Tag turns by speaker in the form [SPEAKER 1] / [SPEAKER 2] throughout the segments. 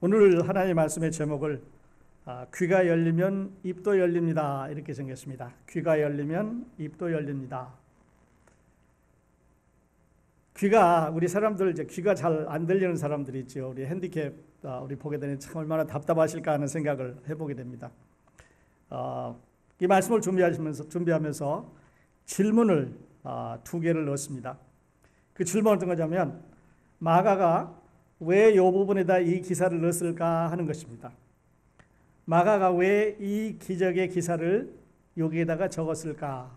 [SPEAKER 1] 오늘 하나님의 말씀의 제목을 귀가 열리면 입도 열립니다 이렇게 정했습니다. 귀가 열리면 입도 열립니다. 귀가 우리 사람들 이제 귀가 잘 안 들리는 사람들이 있죠. 우리 핸디캡 우리 보게 되니 참 얼마나 답답하실까 하는 생각을 해보게 됩니다. 이 말씀을 준비하면서 질문을 두 개를 넣었습니다. 그 질문은 어떤 거냐면 마가가 왜 이 부분에다 이 기사를 넣었을까 하는 것입니다. 마가가 왜 이 기적의 기사를 여기에다가 적었을까?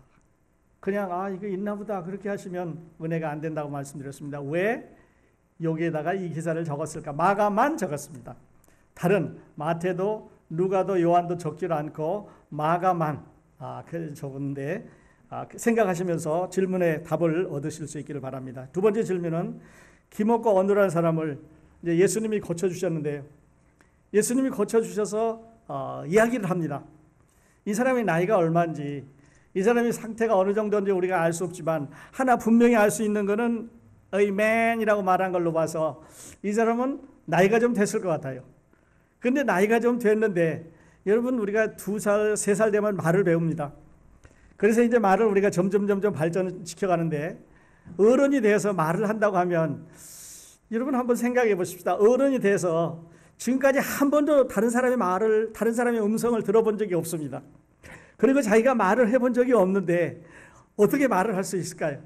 [SPEAKER 1] 그냥 이거 있나 보다 그렇게 하시면 은혜가 안 된다고 말씀드렸습니다. 왜 여기에다가 이 기사를 적었을까? 마가만 적었습니다. 다른 마태도 누가도 요한도 적지를 않고 마가만 적은데 생각하시면서 질문에 답을 얻으실 수 있기를 바랍니다. 두 번째 질문은 기목과 언더라는 사람을 이제 예수님이 고쳐주셨는데요. 예수님이 고쳐주셔서 이야기를 합니다. 이 사람의 나이가 얼마인지, 이 사람의 상태가 어느 정도인지 우리가 알 수 없지만 하나 분명히 알 수 있는 것은 아멘이라고 말한 걸로 봐서 이 사람은 나이가 좀 됐을 것 같아요. 그런데 나이가 좀 됐는데 여러분 우리가 2살, 3살 되면 말을 배웁니다. 그래서 이제 말을 우리가 점점 발전시켜 가는데 어른이 돼서 말을 한다고 하면 여러분 한번 생각해 보십시다. 어른이 돼서 지금까지 한 번도 다른 사람의 음성을 들어본 적이 없습니다. 그리고 자기가 말을 해본 적이 없는데 어떻게 말을 할 수 있을까요?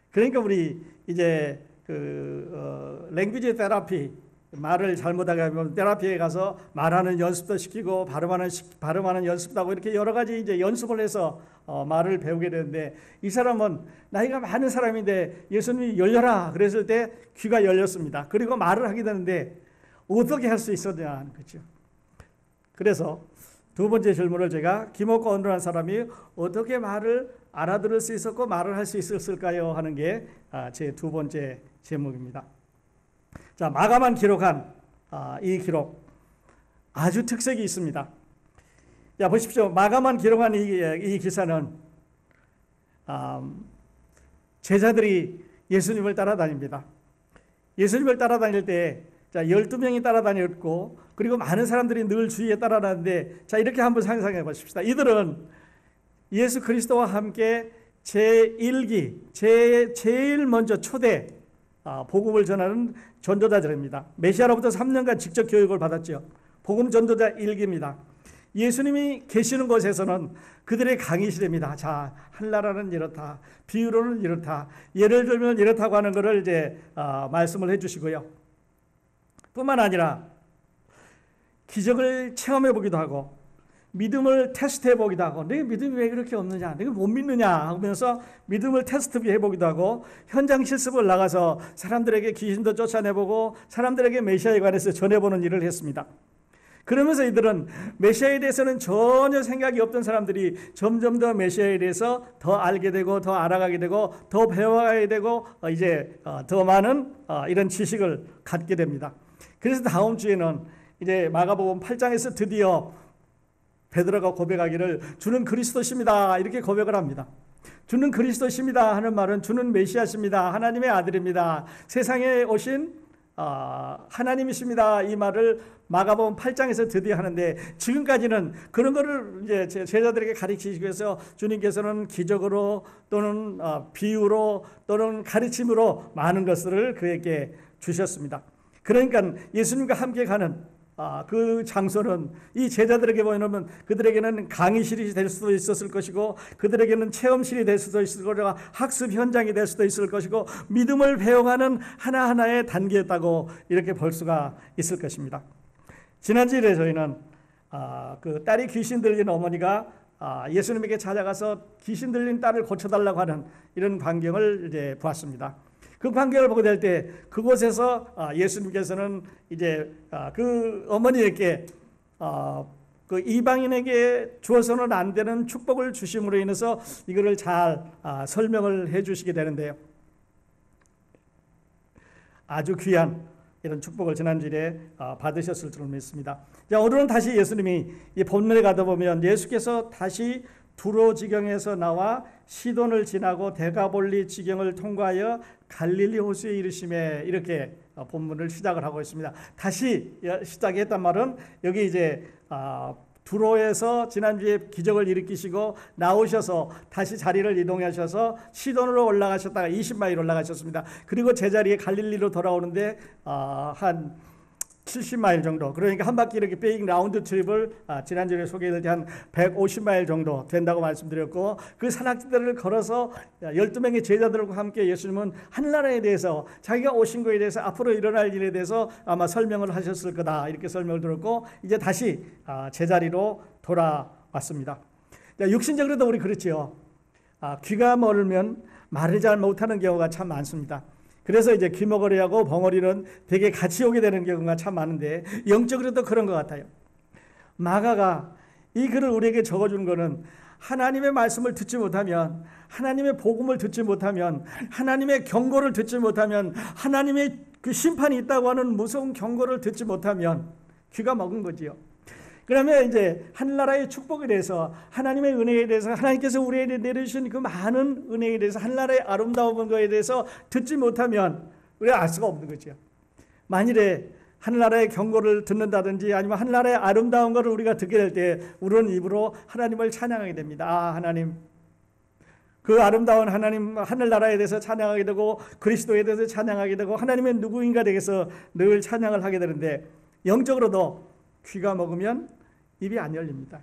[SPEAKER 1] 그러니까 우리 이제 랭귀지 테라피, 말을 잘못하게 하면 테라피에 가서 말하는 연습도 시키고 발음하는 연습도 하고 이렇게 여러 가지 이제 연습을 해서 말을 배우게 되는데 이 사람은 나이가 많은 사람인데 예수님이 열려라 그랬을 때 귀가 열렸습니다. 그리고 말을 하게 되는데 어떻게 할 수 있었냐 그렇죠. 그래서 두 번째 질문을 제가 기목과 언더라는 사람이 어떻게 말을 알아들을 수 있었고 말을 할 수 있었을까요 하는 게 제 두 번째 제목입니다. 자, 마가만 기록한 이 기록 아주 특색이 있습니다. 자, 보십시오. 마가만 기록한 이 기사는 제자들이 예수님을 따라다닙니다. 예수님을 따라다닐 때 12명이 따라다녔고 그리고 많은 사람들이 늘 주위에 따라다니는데 자, 이렇게 한번 상상해 보십시다. 이들은 예수 그리스도와 함께 제1기, 제일 먼저 초대 복음을 전하는 전도자들입니다. 메시아로부터 3년간 직접 교육을 받았죠. 복음 전도자 1기입니다. 예수님이 계시는 곳에서는 그들의 강의실입니다. 자, 한나라는 이렇다, 비유로는 이렇다, 예를 들면 이렇다고 하는 것을 이제 말씀을 해주시고요. 뿐만 아니라 기적을 체험해 보기도 하고 믿음을 테스트해 보기도 하고 내 믿음이 왜 그렇게 없느냐, 내가 못 믿느냐 하면서 믿음을 테스트해 보기도 하고 현장 실습을 나가서 사람들에게 귀신도 쫓아내보고 사람들에게 메시아에 관해서 전해보는 일을 했습니다. 그러면서 이들은 메시아에 대해서는 전혀 생각이 없던 사람들이 점점 더 메시아에 대해서 더 알게 되고 더 알아가게 되고 더 배워가게 되고 이제 더 많은 이런 지식을 갖게 됩니다. 그래서 다음 주에는 이제 마가복음 8장에서 드디어 베드로가 고백하기를 주는 그리스도십니다 이렇게 고백을 합니다. 주는 그리스도십니다 하는 말은 주는 메시아십니다, 하나님의 아들입니다, 세상에 오신 하나님이십니다 이 말을 마가복음 8장에서 드디어 하는데 지금까지는 그런 거를 이제 제자들에게 가르치기 위해서 주님께서는 기적으로 또는 비유로 또는 가르침으로 많은 것을 그에게 주셨습니다. 그러니까 예수님과 함께 가는 그 장소는 이 제자들에게 보이면 그들에게는 강의실이 될 수도 있었을 것이고 그들에게는 체험실이 될 수도 있을 것이고 학습 현장이 될 수도 있을 것이고 믿음을 배워가는 하나하나의 단계였다고 이렇게 볼 수가 있을 것입니다. 지난주에 저희는 그 딸이 귀신 들린 어머니가 예수님에게 찾아가서 귀신 들린 딸을 고쳐달라고 하는 이런 광경을 이제 보았습니다. 그 광경을 보게 될 때 그곳에서 예수님께서는 이제 그 어머니에게 그 이방인에게 주어서는 안 되는 축복을 주심으로 인해서 이거를 잘 설명을 해 주시게 되는데요. 아주 귀한 이런 축복을 지난주에 받으셨을 줄 믿습니다. 자, 오늘은 다시 예수님이 이 본문에 가다 보면 예수께서 다시 두로 지경에서 나와 시돈을 지나고 데가볼리 지경을 통과하여 갈릴리 호수에 이르심에 이렇게 본문을 시작을 하고 있습니다. 다시 시작했단 말은 여기 이제 두로에서 지난주에 기적을 일으키시고 나오셔서 다시 자리를 이동하셔서 시돈으로 올라가셨다가 20마일 올라가셨습니다. 그리고 제자리에 갈릴리로 돌아오는데 한 70마일 정도, 그러니까 한 바퀴 이렇게 베이킹 라운드 트립을 지난주에 소개했을 때 한 150마일 정도 된다고 말씀드렸고, 그 산악지대를 걸어서 12명의 제자들과 함께 예수님은 하늘나라에 대해서, 자기가 오신 것에 대해서, 앞으로 일어날 일에 대해서 아마 설명을 하셨을 거다, 이렇게 설명을 들었고, 이제 다시 제자리로 돌아왔습니다. 육신적으로도 우리 그렇지요. 귀가 멀면 말을 잘 못하는 경우가 참 많습니다. 그래서 이제 귀머거리하고 벙어리는 되게 같이 오게 되는 경우가 참 많은데, 영적으로도 그런 것 같아요. 마가가 이 글을 우리에게 적어준 거는 하나님의 말씀을 듣지 못하면, 하나님의 복음을 듣지 못하면, 하나님의 경고를 듣지 못하면, 하나님의 그 심판이 있다고 하는 무서운 경고를 듣지 못하면 귀가 먹은 거지요. 그러면 이제 하늘나라의 축복에 대해서, 하나님의 은혜에 대해서, 하나님께서 우리에게 내려주신 그 많은 은혜에 대해서, 하늘나라의 아름다운 것에 대해서 듣지 못하면 우리가 알 수가 없는 거죠. 만일에 하늘나라의 경고를 듣는다든지 아니면 하늘나라의 아름다운 것을 우리가 듣게 될 때 우리는 입으로 하나님을 찬양하게 됩니다. 하나님, 그 아름다운 하나님, 하늘나라에 대해서 찬양하게 되고, 그리스도에 대해서 찬양하게 되고, 하나님의 누구인가 되겠어 늘 찬양을 하게 되는데, 영적으로도 귀가 먹으면 입이 안 열립니다.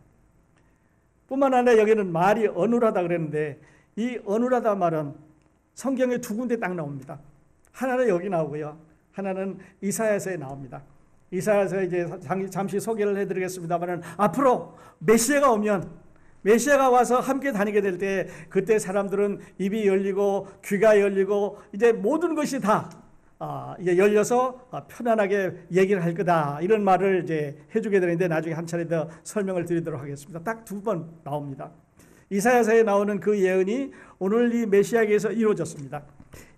[SPEAKER 1] 뿐만 아니라 여기는 말이 어눌하다 그랬는데, 이 어눌하다 말은 성경에 두 군데 딱 나옵니다. 하나는 여기 나오고요, 하나는 이사야서에 나옵니다. 이사야서 이제 잠시 소개를 해드리겠습니다만, 앞으로 메시아가 오면, 메시아가 와서 함께 다니게 될 때, 그때 사람들은 입이 열리고 귀가 열리고 이제 모든 것이 다 이제 열려서 편안하게 얘기를 할 거다, 이런 말을 이제 해주게 되는데, 나중에 한 차례 더 설명을 드리도록 하겠습니다. 딱 두 번 나옵니다. 이사야서에 나오는 그 예언이 오늘 이 메시아에게서 이루어졌습니다.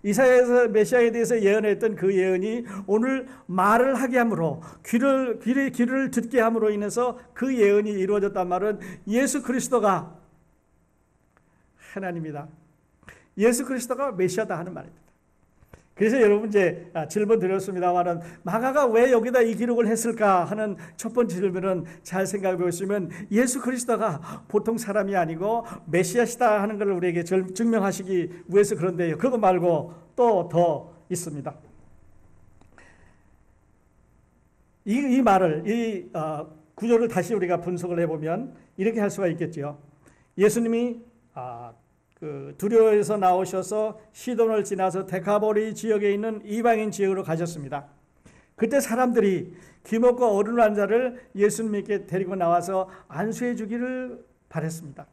[SPEAKER 1] 이사야에서 메시아에 대해서 예언했던 그 예언이 오늘 말을 하게 함으로, 귀를 듣게 함으로 인해서 그 예언이 이루어졌단 말은 예수 그리스도가 하나님이다, 예수 그리스도가 메시아다 하는 말입니다. 그래서 여러분 이제 질문 드렸습니다만은, 마가가 왜 여기다 이 기록을 했을까 하는 첫 번째 질문은 잘 생각해 보시면, 예수 그리스도가 보통 사람이 아니고 메시아시다 하는 걸 우리에게 증명하시기 위해서 그런데요. 그거 말고 또 더 있습니다. 이 말을, 이 구조를 다시 우리가 분석을 해보면 이렇게 할 수가 있겠죠. 예수님이 그 두로에서 나오셔서 시돈을 지나서 데카보리 지역에 있는 이방인 지역으로 가셨습니다. 그때 사람들이 귀먹고 어른한 자를 예수님께 데리고 나와서 안수해 주기를 바랬습니다.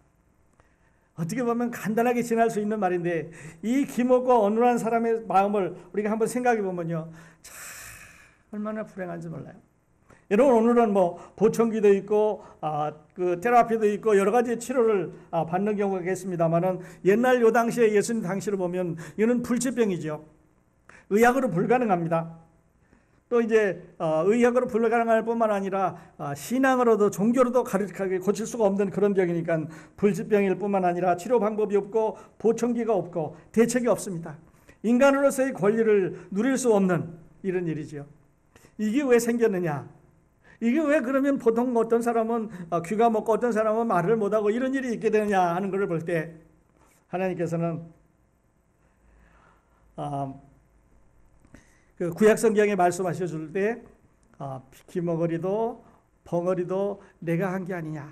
[SPEAKER 1] 어떻게 보면 간단하게 지날 수 있는 말인데, 이 귀먹고 어른한 사람의 마음을 우리가 한번 생각해 보면요, 참 얼마나 불행한지 몰라요. 여러분, 오늘은 뭐 보청기도 있고 그 테라피도 있고 여러 가지 치료를 받는 경우가 있겠습니다만은, 옛날 요 당시에, 예수님 당시를 보면 이는 불치병이죠. 의학으로 불가능합니다. 또 이제 의학으로 불가능할 뿐만 아니라 신앙으로도 종교로도 고칠 수가 없는 그런 병이니까, 불치병일 뿐만 아니라 치료 방법이 없고 보청기가 없고 대책이 없습니다. 인간으로서의 권리를 누릴 수 없는 이런 일이죠. 이게 왜 생겼느냐? 이게 왜 그러면 보통 어떤 사람은 귀가 먹고 어떤 사람은 말을 못하고 이런 일이 있게 되느냐 하는 것을 볼 때, 하나님께서는 그 구약 성경에 말씀하셔 줄 때 귀머거리도 벙어리도 내가 한 게 아니냐.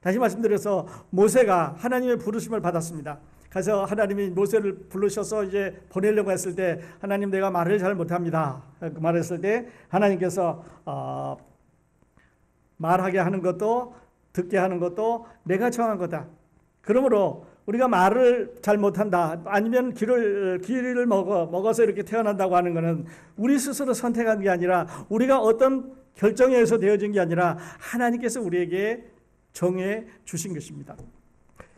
[SPEAKER 1] 다시 말씀드려서, 모세가 하나님의 부르심을 받았습니다. 그래서 하나님이 모세를 부르셔서 이제 보내려고 했을 때, 하나님, 내가 말을 잘 못합니다 말했을 때, 하나님께서 말하게 하는 것도 듣게 하는 것도 내가 정한 거다. 그러므로 우리가 말을 잘 못한다, 아니면 귀를 먹어서 이렇게 태어난다고 하는 것은 우리 스스로 선택한 게 아니라, 우리가 어떤 결정에 의해서 되어진 게 아니라 하나님께서 우리에게 정해 주신 것입니다.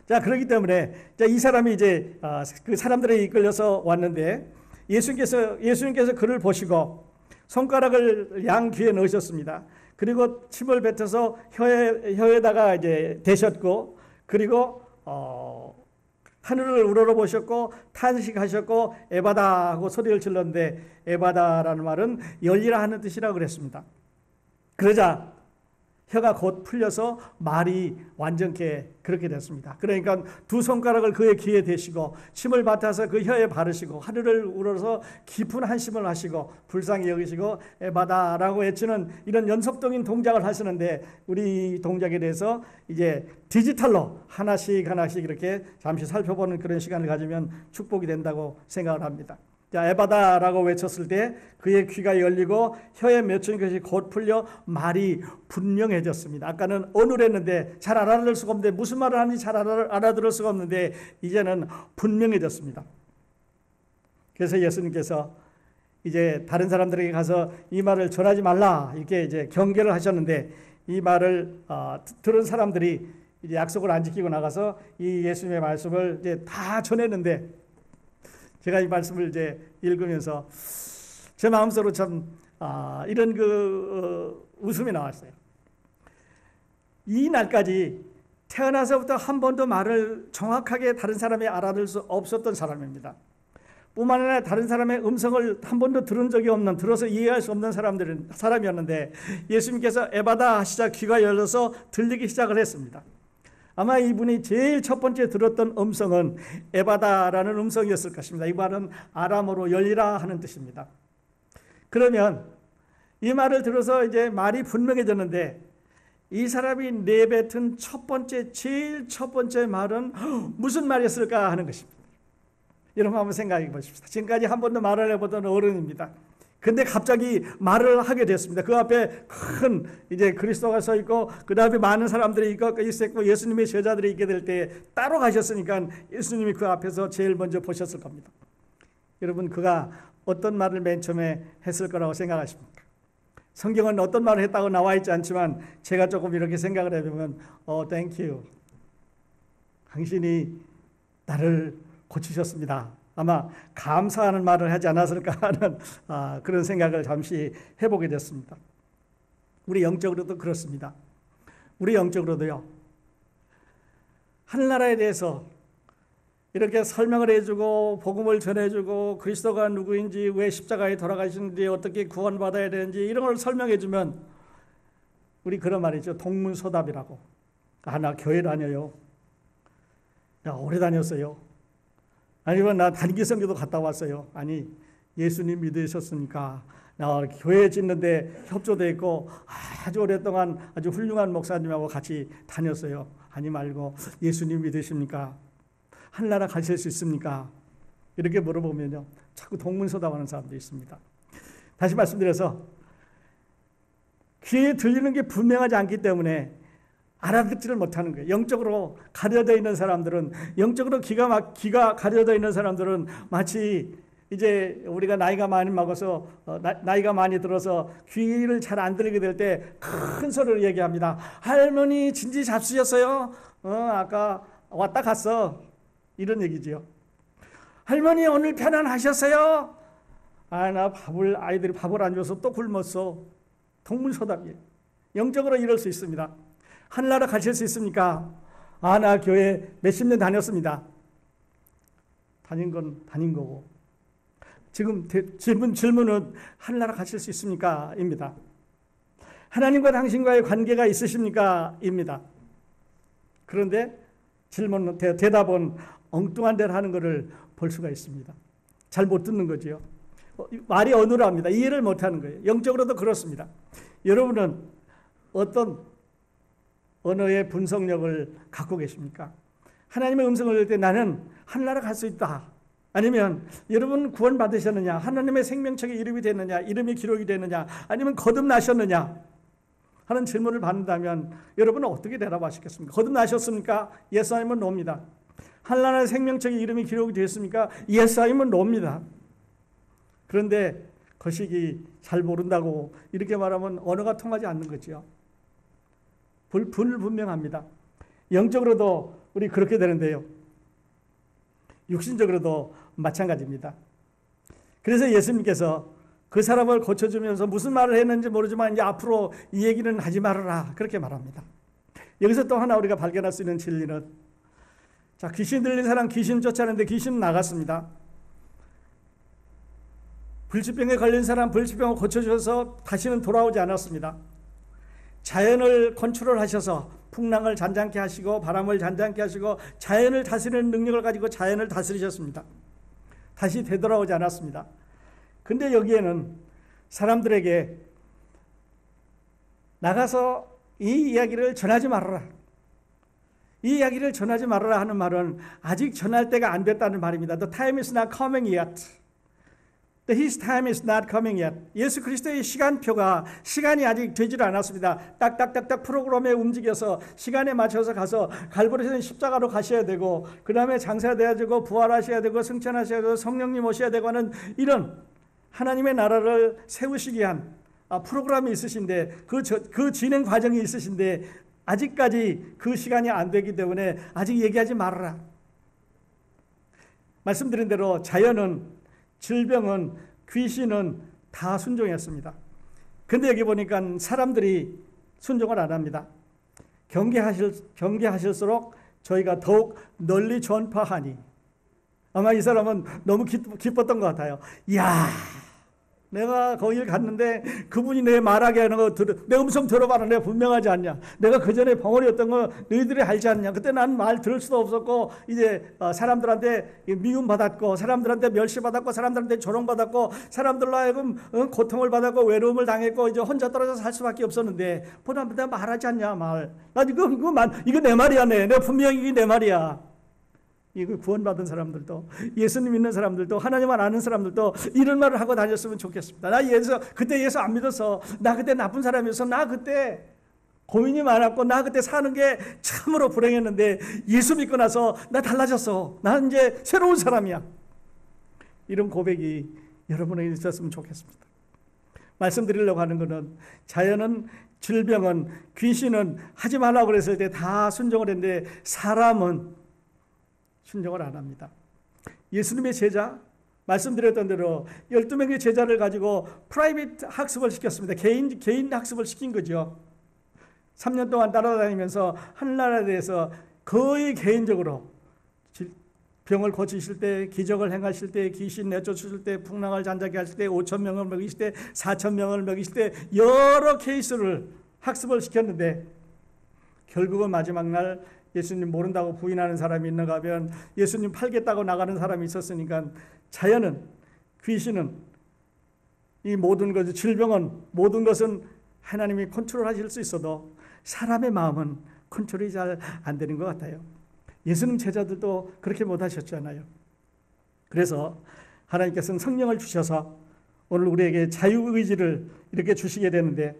[SPEAKER 1] 자, 그렇기 때문에 이 사람이 이제 그 사람들에 이끌려서 왔는데, 예수님께서 그를 보시고 손가락을 양 귀에 넣으셨습니다. 그리고 침을 뱉어서 혀에다가 이제 대셨고, 그리고 하늘을 우러러보셨고 탄식하셨고 에바다 하고 소리를 질렀는데, 에바다라는 말은 열리라 하는 뜻이라고 그랬습니다. 그러자 혀가 곧 풀려서 말이 완전케 그렇게 됐습니다. 그러니까 두 손가락을 그의 귀에 대시고 침을 밭아서 그 혀에 바르시고 하늘을 우러서 깊은 한심을 하시고 불쌍히 여기시고 에바다라고 외치는 이런 연속적인 동작을 하시는데, 우리 동작에 대해서 이제 디지털로 하나씩 이렇게 잠시 살펴보는 그런 시간을 가지면 축복이 된다고 생각을 합니다. 자, 에바다라고 외쳤을 때 그의 귀가 열리고 혀에 맺힌 것이 곧 풀려 말이 분명해졌습니다. 아까는 어눌했는데 잘 알아들을 수가 없는데, 무슨 말을 하는지 잘 알아들을 수가 없는데 이제는 분명해졌습니다. 그래서 예수님께서 이제 다른 사람들에게 가서 이 말을 전하지 말라 이렇게 이제 경계를 하셨는데, 이 말을 들은 사람들이 이제 약속을 안 지키고 나가서 이 예수님의 말씀을 이제 다 전했는데, 제가 이 말씀을 이제 읽으면서 제 마음속으로 참 이런 웃음이 나왔어요. 이 날까지 태어나서부터 한 번도 말을 정확하게 다른 사람이 알아들을 수 없었던 사람입니다. 뿐만 아니라 다른 사람의 음성을 한 번도 들은 적이 없는, 들어서 이해할 수 없는 사람이었는데, 예수님께서 에바다 하시자 귀가 열려서 들리기 시작을 했습니다. 아마 이분이 제일 첫 번째 들었던 음성은 에바다라는 음성이었을 것입니다. 이 말은 아람어로 열리라 하는 뜻입니다. 그러면 이 말을 들어서 이제 말이 분명해졌는데, 이 사람이 내뱉은 제일 첫 번째 말은 무슨 말이었을까 하는 것입니다. 여러분 한번 생각해 보십시다. 지금까지 한 번도 말을 해보던 어른입니다. 근데 갑자기 말을 하게 됐습니다. 그 앞에 큰 이제 그리스도가 서 있고, 그 다음에 많은 사람들이 있었고, 예수님의 제자들이 있게 될 때 따로 가셨으니까 예수님이 그 앞에서 제일 먼저 보셨을 겁니다. 여러분, 그가 어떤 말을 맨 처음에 했을 거라고 생각하십니까? 성경은 어떤 말을 했다고 나와 있지 않지만 제가 조금 이렇게 생각을 해보면, thank you. 당신이 나를 고치셨습니다. 아마 감사하는 말을 하지 않았을까 하는 그런 생각을 잠시 해보게 됐습니다. 우리 영적으로도 그렇습니다. 우리 영적으로도요, 하늘나라에 대해서 이렇게 설명을 해주고 복음을 전해주고 그리스도가 누구인지, 왜 십자가에 돌아가시는지, 어떻게 구원받아야 되는지 이런 걸 설명해주면 우리 그런 말이죠. 동문서답이라고. 나 교회 다녀요. 야, 오래 다녔어요. 아니면 나 단기 선교도 갔다 왔어요. 아니, 예수님 믿으셨으니까 나 교회 짓는데 협조돼 있고 아주 오랫동안 아주 훌륭한 목사님하고 같이 다녔어요. 아니 말고, 예수님 믿으십니까? 하늘나라 가실 수 있습니까? 이렇게 물어보면요, 자꾸 동문서답하는 사람도 있습니다. 다시 말씀드려서 귀에 들리는 게 분명하지 않기 때문에 알아듣지를 못하는 거예요. 영적으로 가려져 있는 사람들은, 영적으로 귀가 가려져 있는 사람들은 마치 이제 우리가 나이가 많이 먹어서 나이가 많이 들어서 귀를 잘 안 들리게 될 때 큰 소리로 얘기합니다. 할머니 진지 잡수셨어요? 아까 왔다 갔어. 이런 얘기지요. 할머니 오늘 편안하셨어요? 나 아이들이 밥을 안 줘서 또 굶었어. 동문서답이에요. 영적으로 이럴 수 있습니다. 하늘나라 가실 수 있습니까? 나 교회 몇십 년 다녔습니다. 다닌 건 다닌 거고. 지금 질문은 하늘나라 가실 수 있습니까? 입니다. 하나님과 당신과의 관계가 있으십니까? 입니다. 그런데 대답은 엉뚱한 데를 하는 것을 볼 수가 있습니다. 잘 못 듣는 거지요. 말이 어눌합니다. 이해를 못하는 거예요. 영적으로도 그렇습니다. 여러분은 어떤 언어의 분석력을 갖고 계십니까? 하나님의 음성을 들을 때 나는 하늘나라 갈 수 있다. 아니면 여러분 구원 받으셨느냐? 하나님의 생명책에 이름이 됐느냐? 이름이 기록이 됐느냐? 아니면 거듭나셨느냐? 하는 질문을 받는다면 여러분은 어떻게 대답하시겠습니까? 거듭나셨습니까? 예스 아니면 노입니다. 하늘나라의 생명책에 이름이 기록이 됐습니까? 예스 아니면 노입니다. 그런데 거시기 잘 모른다고 이렇게 말하면 언어가 통하지 않는 거죠. 불분명합니다. 영적으로도 우리 그렇게 되는데요, 육신적으로도 마찬가지입니다. 그래서 예수님께서 그 사람을 고쳐주면서 무슨 말을 했는지 모르지만 이제 앞으로 이 얘기는 하지 말아라 그렇게 말합니다. 여기서 또 하나 우리가 발견할 수 있는 진리는, 자, 귀신 들린 사람 귀신 쫓아내는데 귀신은 나갔습니다. 불치병에 걸린 사람 불치병을 고쳐주셔서 다시는 돌아오지 않았습니다. 자연을 컨트롤하셔서 풍랑을 잔잔케 하시고 바람을 잔잔케 하시고 자연을 다스리는 능력을 가지고 자연을 다스리셨습니다. 다시 되돌아오지 않았습니다. 근데 여기에는 사람들에게 나가서 이 이야기를 전하지 말아라, 이 이야기를 전하지 말아라 하는 말은 아직 전할 때가 안 됐다는 말입니다. The time is not coming yet. His time is not coming yet. 예수 그리스도의 시간이 아직 되질 않았습니다. 딱딱딱딱 프로그램에 움직여서 시간에 맞춰서 가서 갈보리에서 십자가로 가셔야 되고, 그 다음에 장사돼야 되고, 부활하셔야 되고, 승천하셔야 되고, 성령님 오셔야 되고 하는 이런 하나님의 나라를 세우시기 위한 프로그램이 있으신데, 그 진행 과정이 있으신데 아직까지 그 시간이 안 되기 때문에 아직 얘기하지 말아라. 말씀드린 대로 자연은, 질병은, 귀신은 다 순종했습니다. 근데 여기 보니까 사람들이 순종을 안 합니다. 경계하실수록 저희가 더욱 널리 전파하니. 아마 이 사람은 너무 기뻤던 것 같아요. 이야, 내가 거길 갔는데 그분이 내 말하게 하는 거 내 음성 들어봤는데 분명하지 않냐. 내가 그 전에 벙어리였던 거 너희들이 알지 않냐. 그때 난 말 들을 수도 없었고, 이제 사람들한테 미움받았고, 사람들한테 멸시받았고, 사람들한테 조롱받았고, 사람들로 하여금 고통을 받았고, 외로움을 당했고, 이제 혼자 떨어져 살 수밖에 없었는데 보다 내가 말하지 않냐. 나 이거 내 말이야. 내가 분명히 이게 내 말이야. 이거 구원받은 사람들도, 예수님 믿는 사람들도, 하나님만 아는 사람들도 이런 말을 하고 다녔으면 좋겠습니다. 나 그때 예수 안 믿어서, 나 그때 나쁜 사람이어서, 나 그때 고민이 많았고, 나 그때 사는 게 참으로 불행했는데 예수 믿고 나서 나 달라졌어. 난 이제 새로운 사람이야. 이런 고백이 여러분에게 있었으면 좋겠습니다. 말씀드리려고 하는 것은, 자연은, 질병은, 귀신은 하지 말라고 그랬을 때 다 순종을 했는데 사람은 순종을 안 합니다. 예수님의 제자, 말씀드렸던 대로 12명의 제자를 가지고 프라이빗 학습을 시켰습니다. 개인 학습을 시킨 거죠. 3년 동안 따라다니면서 하늘나라에 대해서 거의 개인적으로, 병을 고치실 때, 기적을 행하실 때, 귀신 내쫓으실 때, 풍랑을 잔잔케 하실 때, 5,000명을 먹이실 때, 4,000명을 먹이실 때 여러 케이스를 학습을 시켰는데, 결국은 마지막 날 예수님 모른다고 부인하는 사람이 있는가 하면 예수님 팔겠다고 나가는 사람이 있었으니까, 자연은, 귀신은, 이 모든 것, 질병은, 모든 것은 하나님이 컨트롤하실 수 있어도 사람의 마음은 컨트롤이 잘 안 되는 것 같아요. 예수님 제자들도 그렇게 못하셨잖아요. 그래서 하나님께서는 성령을 주셔서 오늘 우리에게 자유의지를 이렇게 주시게 되는데,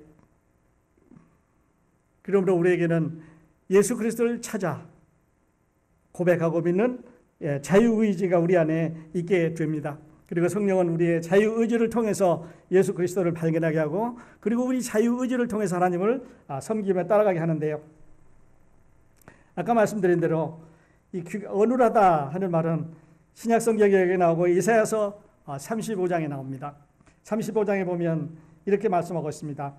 [SPEAKER 1] 그러므로 우리에게는 예수 그리스도를 찾아 고백하고 믿는 자유의지가 우리 안에 있게 됩니다. 그리고 성령은 우리의 자유의지를 통해서 예수 그리스도를 발견하게 하고, 그리고 우리 자유의지를 통해서 하나님을 섬기며 따라가게 하는데요. 아까 말씀드린 대로 이 어눌하다 하는 말은 신약 성경에 나오고 이사야서 35장에 나옵니다. 35장에 보면 이렇게 말씀하고 있습니다.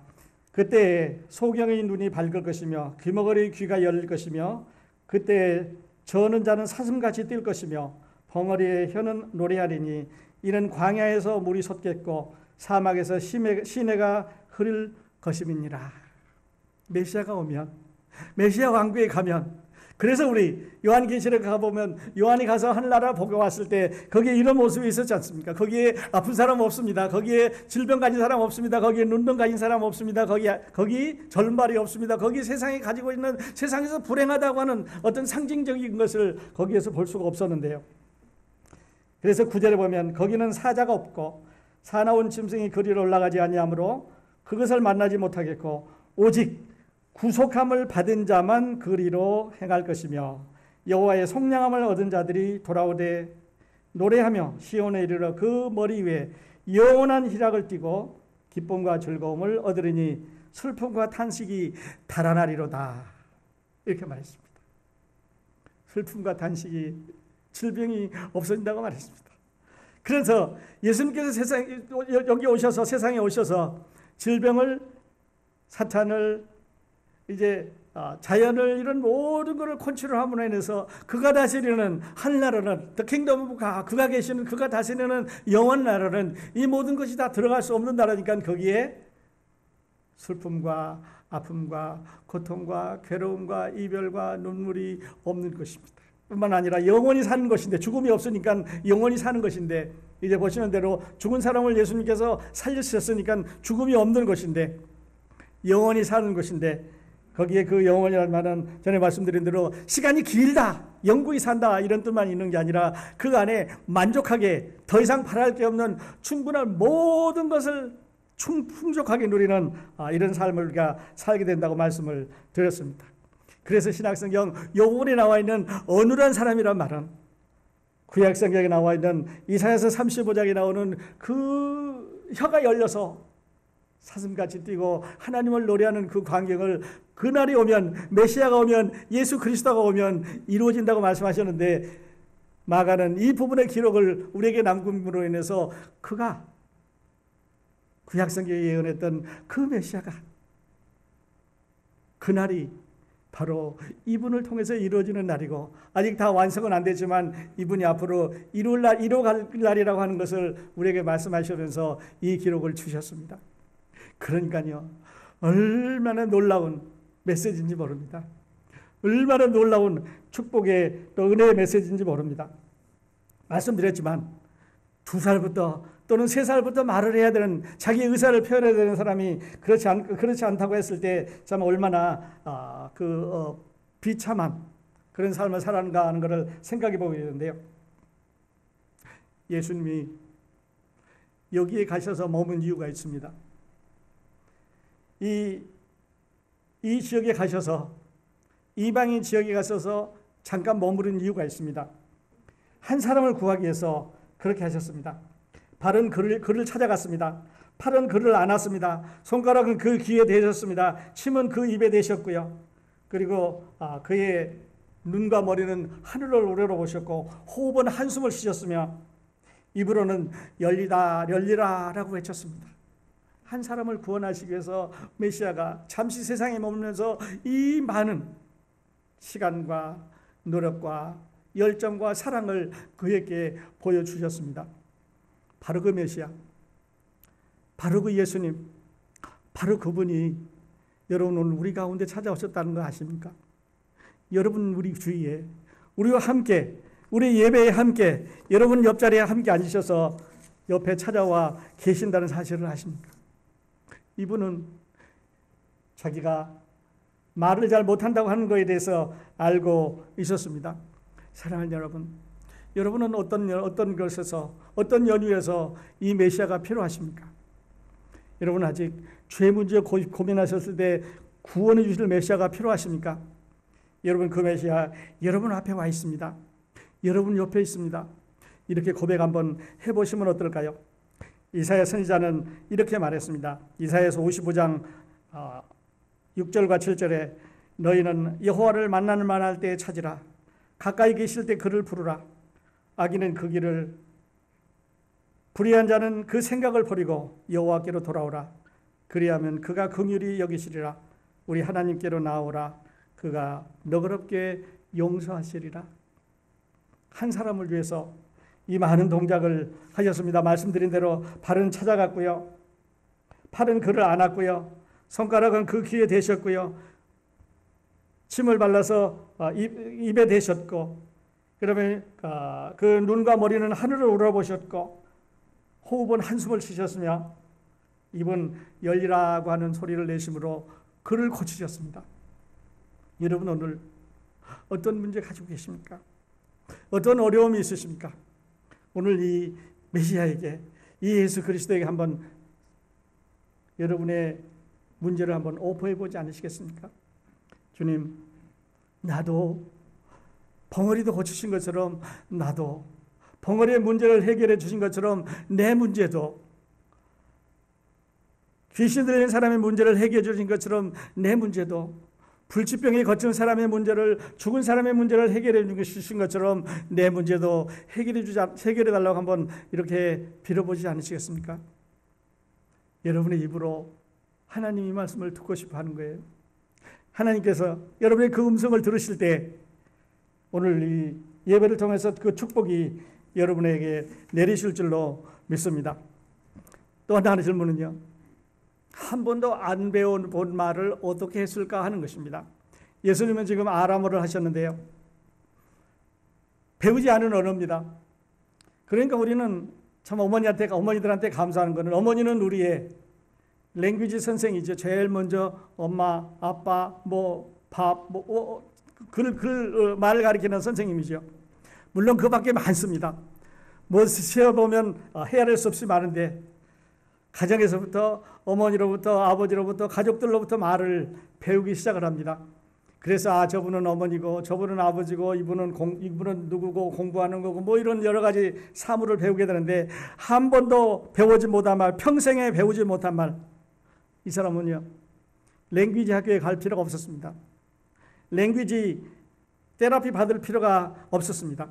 [SPEAKER 1] 그때 소경의 눈이 밝을 것이며 귀머거리의 귀가 열릴 것이며, 그때 저는 자는 사슴같이 뛸 것이며 벙어리의 혀는 노래하리니, 이는 광야에서 물이 솟겠고 사막에서 시내가 흐를 것임이니라. 메시아가 오면, 메시아 왕국에 가면, 그래서 우리 요한계시록에 가보면 요한이 가서 하늘나라 보고 왔을 때 거기에 이런 모습이 있었지 않습니까? 거기에 아픈 사람 없습니다. 거기에 질병 가진 사람 없습니다. 거기에 눈병 가진 사람 없습니다. 거기 절말이 없습니다. 거기 세상이 가지고 있는, 세상에서 불행하다고 하는 어떤 상징적인 것을 거기에서 볼 수가 없었는데요. 그래서 9절에 보면 거기는 사자가 없고 사나운 짐승이 그리로 올라가지 아니하므로 그것을 만나지 못하겠고, 오직 구속함을 받은 자만 그리로 행할 것이며, 여호와의 속량함을 얻은 자들이 돌아오되 노래하며 시온에 이르러 그 머리 위에 영원한 희락을 띠고 기쁨과 즐거움을 얻으리니 슬픔과 탄식이 달아나리로다. 이렇게 말했습니다. 슬픔과 탄식이, 질병이 없어진다고 말했습니다. 그래서 예수님께서 여기 오셔서, 세상에 오셔서 질병을, 사탄을 이제 자연을 이런 모든 것을 컨트롤함으로 인해서 그가 다스리는 하늘나라는 The Kingdom of God, 그가 계시는 그가 다스리는 영원 나라는 이 모든 것이 다 들어갈 수 없는 나라니까 거기에 슬픔과 아픔과 고통과 괴로움과 이별과 눈물이 없는 것입니다. 뿐만 아니라 영원히 사는 것인데, 죽음이 없으니까 영원히 사는 것인데, 이제 보시는 대로 죽은 사람을 예수님께서 살리셨으니까 죽음이 없는 것인데 영원히 사는 것인데, 거기에 그 영원이라는 말은 전에 말씀드린 대로 시간이 길다, 영구히 산다 이런 뜻만 있는 게 아니라 그 안에 만족하게 더 이상 바랄 게 없는 충분한 모든 것을 풍족하게 누리는 이런 삶을 우리가 살게 된다고 말씀을 드렸습니다. 그래서 신약성경 요 부분에 나와 있는 어눌한 사람이란 말은 구약성경에 나와 있는 이사야서 35장에 나오는 그 혀가 열려서 사슴같이 뛰고 하나님을 노래하는 그 광경을 그날이 오면, 메시아가 오면, 예수 그리스도가 오면 이루어진다고 말씀하셨는데, 마가는 이 부분의 기록을 우리에게 남김으로 인해서 그가 구약성경에 예언했던 그 메시아가 그날이 바로 이분을 통해서 이루어지는 날이고, 아직 다 완성은 안 되지만 이분이 앞으로 이루어갈 날이라고 하는 것을 우리에게 말씀하시면서 이 기록을 주셨습니다. 그러니까요, 얼마나 놀라운 메시지인지 모릅니다. 얼마나 놀라운 축복의 또 은혜의 메시지인지 모릅니다. 말씀드렸지만 2살부터 또는 3살부터 말을 해야 되는, 자기 의사를 표현해야 되는 사람이 그렇지 않다고 했을 때 참 얼마나 비참한 그런 삶을 살아가는가 하는 것을 생각해 보게 되는데요. 예수님이 여기에 가셔서 머문 이유가 있습니다. 이 지역에 가셔서, 이방인 지역에 가셔서 잠깐 머무른 이유가 있습니다. 한 사람을 구하기 위해서 그렇게 하셨습니다. 발은 그를 찾아갔습니다. 팔은 그를 안았습니다. 손가락은 그 귀에 대셨습니다. 침은 그 입에 대셨고요. 그리고 그의 눈과 머리는 하늘을 우러러보셨고, 호흡은 한숨을 쉬셨으며 입으로는 열리다 열리라 라고 외쳤습니다. 한 사람을 구원하시기 위해서 메시아가 잠시 세상에 머물면서 이 많은 시간과 노력과 열정과 사랑을 그에게 보여주셨습니다. 바로 그 메시아, 바로 그 예수님, 바로 그분이 여러분 오늘 우리 가운데 찾아오셨다는 거 아십니까? 여러분 우리 주위에, 우리와 함께, 우리 예배에 함께, 여러분 옆자리에 함께 앉으셔서 옆에 찾아와 계신다는 사실을 아십니까? 이분은 자기가 말을 잘 못한다고 하는 것에 대해서 알고 있었습니다. 사랑하는 여러분, 여러분은 어떤 것에서, 어떤 연유에서 이 메시아가 필요하십니까? 여러분 아직 죄 문제 고민하셨을 때 구원해 주실 메시아가 필요하십니까? 여러분 그 메시아 여러분 앞에 와 있습니다. 여러분 옆에 있습니다. 이렇게 고백 한번 해보시면 어떨까요? 이사야 선지자는 이렇게 말했습니다. 이사야서 55장 6절과 7절에 너희는 여호와를 만나는 만할 때에 찾으라. 가까이 계실 때 그를 부르라. 악인은 그 길을, 불의한 자는 그 생각을 버리고 여호와께로 돌아오라. 그리하면 그가 긍휼히 여기시리라. 우리 하나님께로 나오라. 그가 너그럽게 용서하시리라. 한 사람을 위해서 이 많은 동작을 하셨습니다. 말씀드린 대로 발은 찾아갔고요, 팔은 그를 안았고요, 손가락은 그 귀에 대셨고요, 침을 발라서 입에 대셨고, 그러면 그 눈과 머리는 하늘을 우러보셨고, 호흡은 한숨을 쉬셨으며 입은 열리라고 하는 소리를 내심으로 그를 고치셨습니다. 여러분 오늘 어떤 문제 가지고 계십니까? 어떤 어려움이 있으십니까? 오늘 이 메시아에게, 이 예수 그리스도에게 한번 여러분의 문제를 한번 오퍼해 보지 않으시겠습니까? 주님, 나도 벙어리도 고치신 것처럼, 나도 벙어리의 문제를 해결해 주신 것처럼 내 문제도, 귀신 들린 사람의 문제를 해결해 주신 것처럼 내 문제도, 불치병에 거친 사람의 문제를, 죽은 사람의 문제를 해결해 주신 것처럼 내 문제도 해결해 달라고 한번 이렇게 빌어보지 않으시겠습니까? 여러분의 입으로 하나님 이 말씀을 듣고 싶어 하는 거예요. 하나님께서 여러분의 그 음성을 들으실 때 오늘 이 예배를 통해서 그 축복이 여러분에게 내리실 줄로 믿습니다. 또 하나 질문은요, 한 번도 안 배워본 말을 어떻게 했을까 하는 것입니다. 예수님은 지금 아람어를 하셨는데요, 배우지 않은 언어입니다. 그러니까 우리는 참 어머니들한테 감사하는 것은, 어머니는 우리의 랭귀지 선생이죠. 제일 먼저 엄마, 아빠, 밥, 말을 가리키는 선생님이죠. 물론 그 밖에 많습니다. 세어보면 헤아릴 수 없이 많은데, 가정에서부터, 어머니로부터, 아버지로부터, 가족들로부터 말을 배우기 시작을 합니다. 그래서 저분은 어머니고, 저분은 아버지고, 이분은 누구고, 공부하는 거고, 이런 여러 가지 사물을 배우게 되는데, 한 번도 배우지 못한 말, 평생에 배우지 못한 말, 이 사람은요, 랭귀지 학교에 갈 필요가 없었습니다. 랭귀지 테라피 받을 필요가 없었습니다.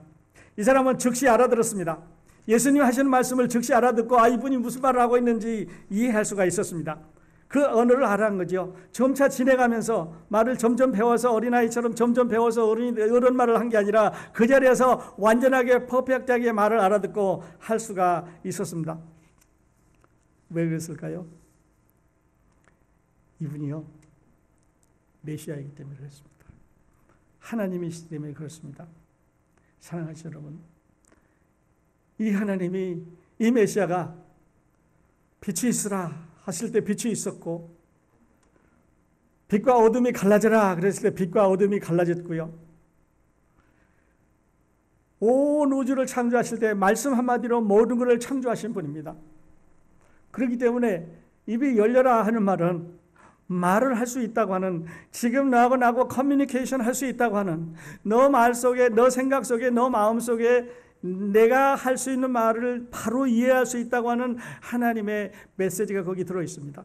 [SPEAKER 1] 이 사람은 즉시 알아들었습니다. 예수님 하시는 말씀을 즉시 알아듣고 이분이 무슨 말을 하고 있는지 이해할 수가 있었습니다. 그 언어를 알아간 거죠. 점차 지내가면서 말을 점점 배워서, 어린아이처럼 점점 배워서 어른 말을 한 게 아니라 그 자리에서 완전하게 퍼펙트하게 말을 알아듣고 할 수가 있었습니다. 왜 그랬을까요? 이분이요, 메시아이기 때문에 그렇습니다. 하나님이시기 때문에 그렇습니다. 사랑하시는 여러분, 이 하나님이, 이 메시아가 빛이 있으라 하실 때 빛이 있었고, 빛과 어둠이 갈라져라 그랬을 때 빛과 어둠이 갈라졌고요, 온 우주를 창조하실 때 말씀 한마디로 모든 것을 창조하신 분입니다. 그렇기 때문에 입이 열려라 하는 말은 말을 할 수 있다고 하는, 지금 나하고 커뮤니케이션 할 수 있다고 하는, 너 말 속에, 너 생각 속에, 너 마음 속에 내가 할 수 있는 말을 바로 이해할 수 있다고 하는 하나님의 메시지가 거기 들어 있습니다.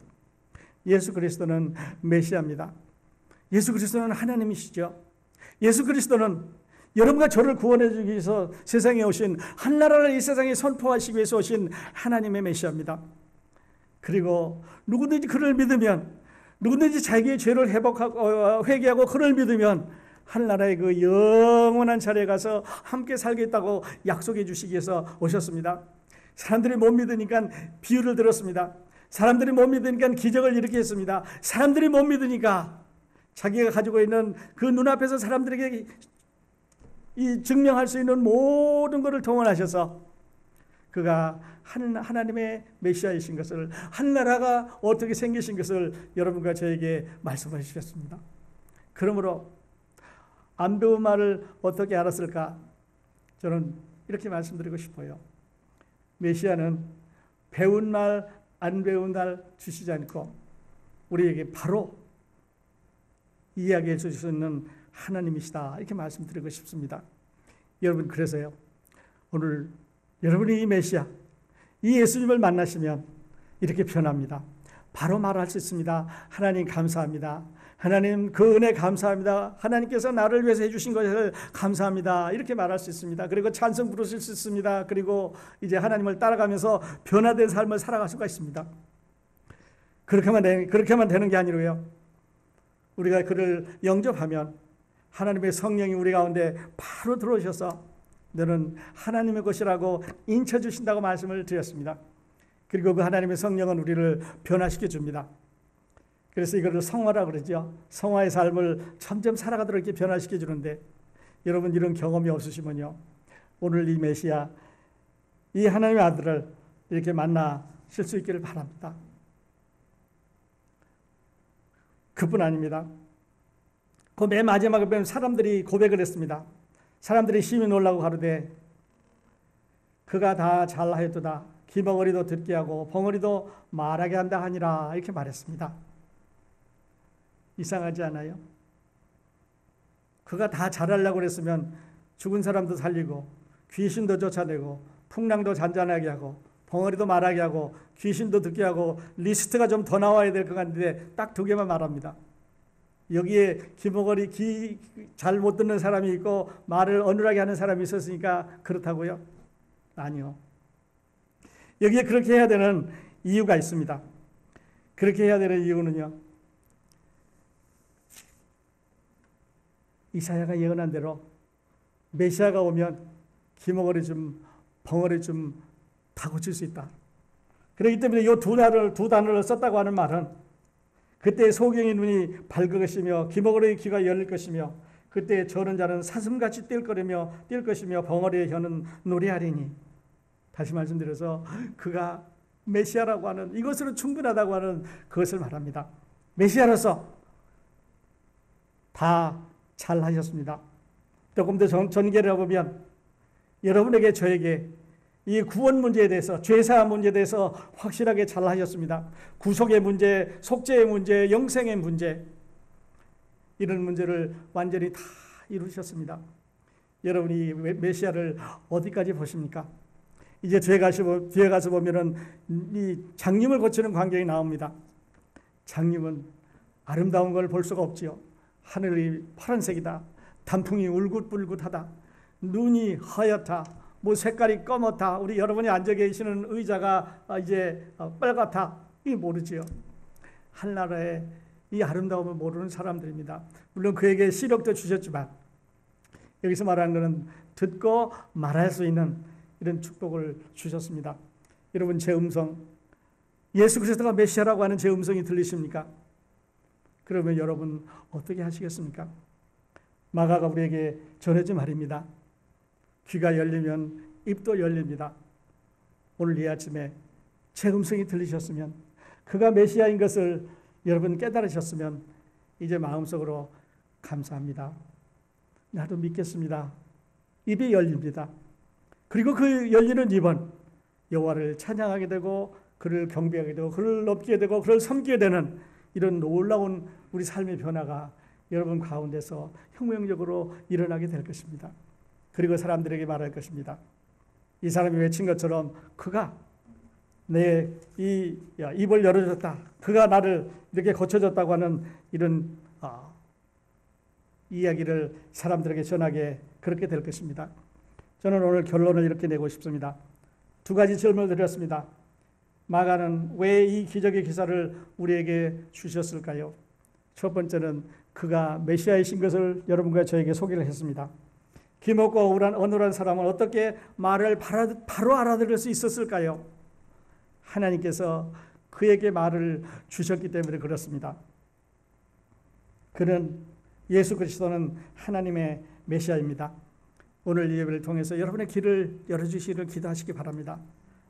[SPEAKER 1] 예수 그리스도는 메시아입니다. 예수 그리스도는 하나님이시죠. 예수 그리스도는 여러분과 저를 구원해 주기 위해서 세상에 오신, 한나라를 이 세상에 선포하시기 위해서 오신 하나님의 메시아입니다. 그리고 누구든지 그를 믿으면, 누구든지 자기의 죄를 회개하고 그를 믿으면 하늘나라의 그 영원한 자리에 가서 함께 살겠다고 약속해 주시기 위해서 오셨습니다. 사람들이 못 믿으니까 비유를 들었습니다. 사람들이 못 믿으니까 기적을 일으켰습니다. 사람들이 못 믿으니까 자기가 가지고 있는 그 눈앞에서 사람들에게 증명할 수 있는 모든 것을 동원하셔서 그가 하나님의 메시아이신 것을, 하늘나라가 어떻게 생기신 것을 여러분과 저에게 말씀해 주셨습니다. 그러므로 안 배운 말을 어떻게 알았을까? 저는 이렇게 말씀드리고 싶어요. 메시아는 배운 말, 안 배운 말 주시지 않고 우리에게 바로 이야기해 주실 수 있는 하나님이시다, 이렇게 말씀드리고 싶습니다. 여러분, 그래서요, 오늘 여러분이 이 메시아, 이 예수님을 만나시면 이렇게 변합니다. 바로 말할 수 있습니다. 하나님 감사합니다. 하나님 그 은혜 감사합니다. 하나님께서 나를 위해서 해주신 것을 감사합니다. 이렇게 말할 수 있습니다. 그리고 찬송 부르실 수 있습니다. 그리고 이제 하나님을 따라가면서 변화된 삶을 살아갈 수가 있습니다. 그렇게만 되는 게 아니로요, 우리가 그를 영접하면 하나님의 성령이 우리 가운데 바로 들어오셔서 너는 하나님의 것이라고 인쳐주신다고 말씀을 드렸습니다. 그리고 그 하나님의 성령은 우리를 변화시켜 줍니다. 그래서 이거를 성화라고 그러죠. 성화의 삶을 점점 살아가도록 이렇게 변화시켜 주는데, 여러분 이런 경험이 없으시면요, 오늘 이 메시아, 이 하나님의 아들을 이렇게 만나실 수 있기를 바랍니다. 그뿐 아닙니다. 그 맨 마지막에 보면 사람들이 고백을 했습니다. 사람들이 심히 놀라고 가로되 그가 다 잘하였도다. 기벙어리도 듣게 하고 벙어리도 말하게 한다 하니라, 이렇게 말했습니다. 이상하지 않아요? 그가 다 잘하려고 그랬으면 죽은 사람도 살리고 귀신도 쫓아내고 풍랑도 잔잔하게 하고 벙어리도 말하게 하고 귀신도 듣게 하고, 리스트가 좀 더 나와야 될 것 같은데 딱 2개만 말합니다. 여기에 기벙어리, 잘 못 듣는 사람이 있고 말을 어눌하게 하는 사람이 있었으니까 그렇다고요? 아니요. 여기에 그렇게 해야 되는 이유가 있습니다. 그렇게 해야 되는 이유는요, 이사야가 예언한 대로 메시아가 오면 기머거리 좀 벙어리 좀 다 고칠 수 있다. 그렇기 때문에 이 두 단어를 썼다고 하는 말은 그때 소경의 눈이 밝을 것이며 기머거리의 귀가 열릴 것이며 그때 저는 자는 사슴같이 뛸 것이며 벙어리의 혀는 노래하리니. 다시 말씀드려서 그가 메시아라고 하는 이것으로 충분하다고 하는 그것을 말합니다. 메시아로서 다 잘하셨습니다. 조금 더 전개를 해보면 여러분에게 저에게 이 구원 문제에 대해서 죄사함 문제에 대해서 확실하게 잘하셨습니다. 구속의 문제, 속죄의 문제, 영생의 문제 이런 문제를 완전히 다 이루셨습니다. 여러분이 메시아를 어디까지 보십니까? 이제 뒤에 가서 보면은 이 장님을 고치는 광경이 나옵니다. 장님은 아름다운 걸 볼 수가 없지요. 하늘이 파란색이다. 단풍이 울긋불긋하다. 눈이 하얗다. 뭐 색깔이 검었다. 우리 여러분이 앉아 계시는 의자가 이제 빨갛다. 이게 모르지요. 한나라의 이 아름다움을 모르는 사람들입니다. 물론 그에게 시력도 주셨지만 여기서 말하는 것은 듣고 말할 수 있는 이런 축복을 주셨습니다. 여러분 제 음성, 예수 그리스도가 메시아라고 하는 제 음성이 들리십니까? 그러면 여러분 어떻게 하시겠습니까? 마가가 우리에게 전해준 말입니다. 귀가 열리면 입도 열립니다. 오늘 이 아침에 제 음성이 들리셨으면 그가 메시아인 것을 여러분 깨달으셨으면 이제 마음속으로 감사합니다. 나도 믿겠습니다. 입이 열립니다. 그리고 그 열리는 입은 여호와를 찬양하게 되고 그를 경배하게 되고 그를 높이게 되고 그를 섬기게 되는 이런 놀라운 우리 삶의 변화가 여러분 가운데서 혁명적으로 일어나게 될 것입니다. 그리고 사람들에게 말할 것입니다. 이 사람이 외친 것처럼 그가 내 이 입을 열어줬다. 그가 나를 이렇게 고쳐줬다고 하는 이런 이야기를 사람들에게 전하게 그렇게 될 것입니다. 저는 오늘 결론을 이렇게 내고 싶습니다. 두 가지 질문을 드렸습니다. 마가는 왜 이 기적의 기사를 우리에게 주셨을까요? 첫 번째는 그가 메시아이신 것을 여러분과 저에게 소개를 했습니다. 기먹고 어눌한 사람은 어떻게 말을 바로 알아들을 수 있었을까요? 하나님께서 그에게 말을 주셨기 때문에 그렇습니다. 그는 예수 그리스도는 하나님의 메시아입니다. 오늘 이 예배를 통해서 여러분의 귀를 열어주시기를 기도하시기 바랍니다.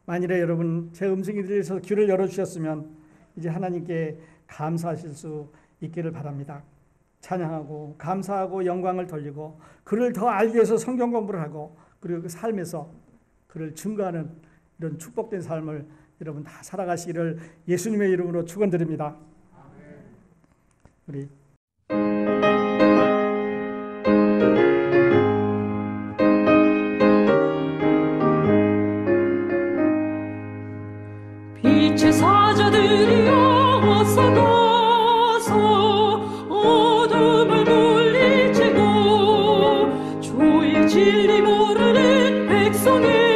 [SPEAKER 1] 만일에 여러분 제 음성이 들려서 귀를 열어주셨으면 이제 하나님께 감사하실 수 있기를 바랍니다. 찬양하고 감사하고 영광을 돌리고 그를 더 알기 위해서 성경 공부를 하고 그리고 그 삶에서 그를 증거하는 이런 축복된 삶을 여러분 다 살아가시기를 예수님의 이름으로 축원드립니다. 우리
[SPEAKER 2] 빛의 사자들이여 어서 가서 어둠을 물리치고 주의 진리 모르는 백성의